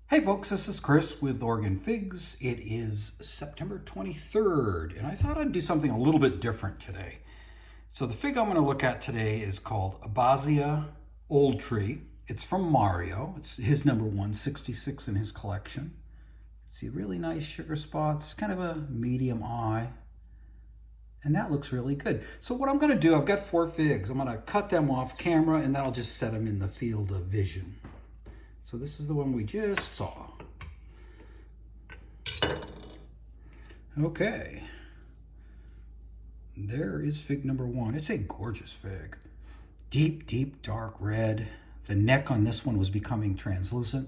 Hey folks, this is Chris with Oregon Figs. It is September 23rd, and I thought I'd do something a little bit different today. So the fig I'm going to look at today is called Abbazia Old Tree. It's from Mario. It's his number 166 in his collection. See really nice sugar spots, kind of a medium eye, and that looks really good. So what I'm going to do, I've got 4 figs. I'm going to cut them off camera, and then I'll just set them in the field of vision. So this is the one we just saw. Okay. There is fig number 1. It's a gorgeous fig. Deep, deep, dark red. The neck on this one was becoming translucent.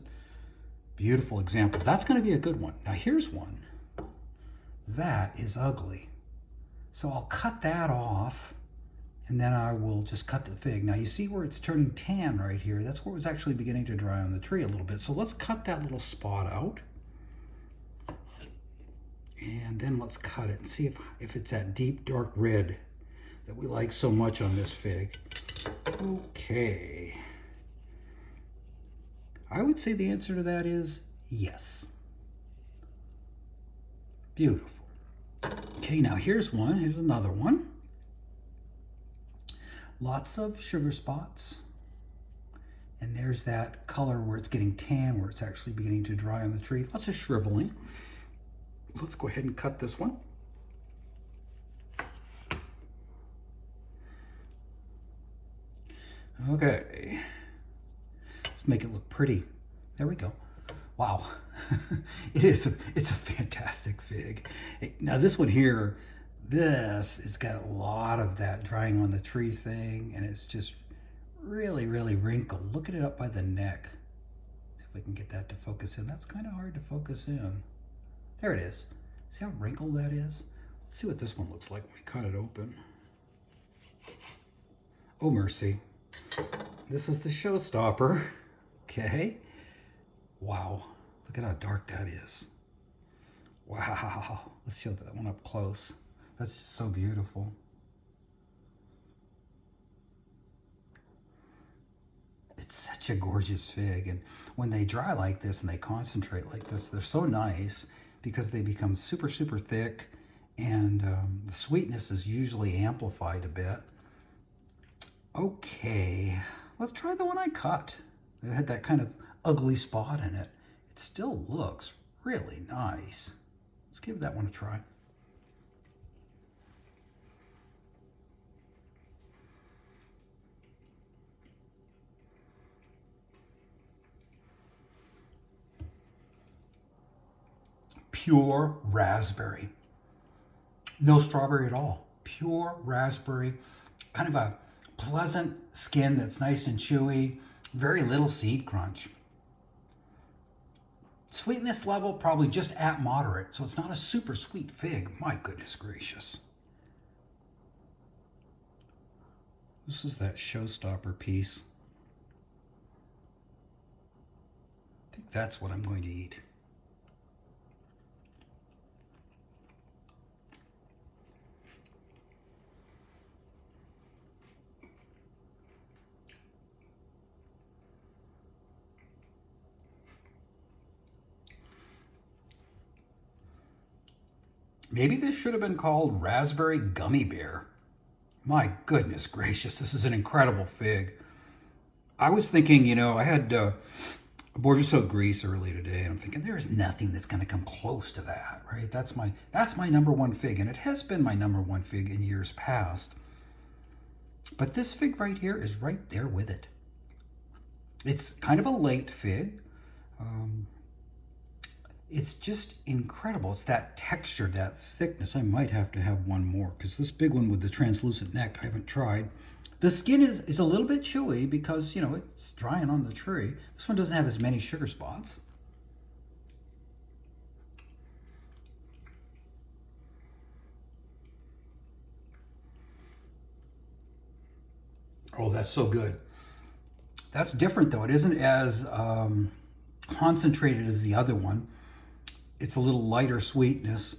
Beautiful example. That's going to be a good one. Now here's one. That is ugly. So I'll cut that off. And then I will just cut the fig. Now you see where it's turning tan right here. That's where it was actually beginning to dry on the tree a little bit. So let's cut that little spot out. And then let's cut it and see if it's that deep dark red that we like so much on this fig. Okay. I would say the answer to that is yes. Beautiful. Okay, now here's one. Here's another one. Lots of sugar spots. And there's that color where it's getting tan, where it's actually beginning to dry on the tree. Lots of shriveling. Let's go ahead and cut this one. Okay. Let's make it look pretty. There we go. Wow. It's a fantastic fig. Now this one here, this has got a lot of that drying on the tree thing, and it's just really, really wrinkled. Look at it up by the neck. See if we can get that to focus in. That's kind of hard to focus in. There it is. See how wrinkled that is? Let's see what this one looks like when we cut it open. Oh, mercy. This is the showstopper. Okay. Wow. Look at how dark that is. Wow. Let's show that one up close. That's just so beautiful. It's such a gorgeous fig. And when they dry like this and they concentrate like this, they're so nice because they become super, super thick. And the sweetness is usually amplified a bit. Okay, let's try the one I cut. It had that kind of ugly spot in it. It still looks really nice. Let's give that one a try. Pure raspberry. No strawberry at all. Pure raspberry. Kind of a pleasant skin that's nice and chewy. Very little seed crunch. Sweetness level probably just at moderate, so it's not a super sweet fig. My goodness gracious. This is that showstopper piece. I think that's what I'm going to eat. Maybe this should have been called Raspberry Gummy Bear. My goodness gracious, this is an incredible fig. I was thinking, you know, I had border soap grease early today, and I'm thinking there's nothing that's going to come close to that, right? That's my number 1 fig, and it has been my number 1 fig in years past. But this fig right here is right there with it. It's kind of a late fig. It's just incredible. It's that texture, that thickness. I might have to have one more because this big one with the translucent neck, I haven't tried. The skin is a little bit chewy because, you know, it's drying on the tree. This one doesn't have as many sugar spots. Oh, that's so good. That's different though. It isn't as concentrated as the other one. It's a little lighter sweetness.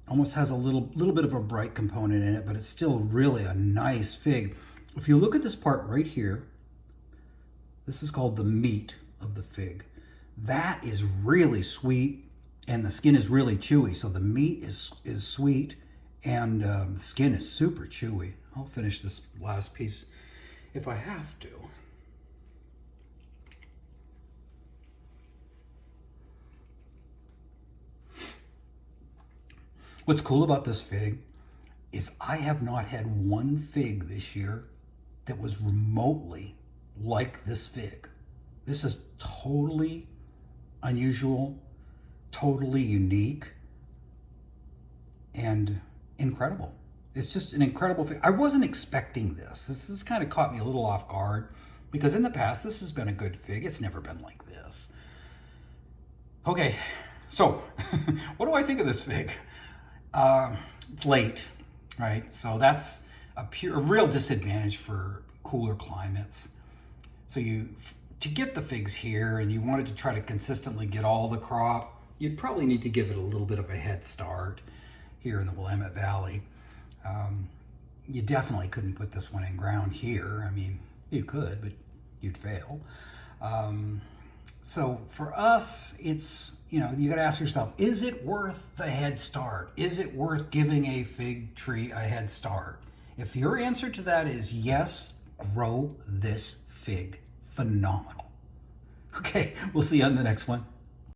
Almost has a little bit of a bright component in it, but it's still really a nice fig. If you look at this part right here, this is called the meat of the fig. That is really sweet, and the skin is really chewy. So the meat is sweet, and the skin is super chewy. I'll finish this last piece if I have to. What's cool about this fig is I have not had one fig this year that was remotely like this fig. This is totally unusual, totally unique, and incredible. It's just an incredible fig. I wasn't expecting this. This kind of caught me a little off guard because in the past this has been a good fig. It's never been like this. Okay, so what do I think of this fig? It's late, right? So that's a real disadvantage for cooler climates. So to get the figs here and you wanted to try to consistently get all the crop, you'd probably need to give it a little bit of a head start here in the Willamette Valley. You definitely couldn't put this one in ground here. I mean, you could, but you'd fail. So for us, it's, you got to ask yourself, is it worth the head start? Is it worth giving a fig tree a head start? If your answer to that is yes, grow this fig. Phenomenal. Okay, we'll see you on the next one.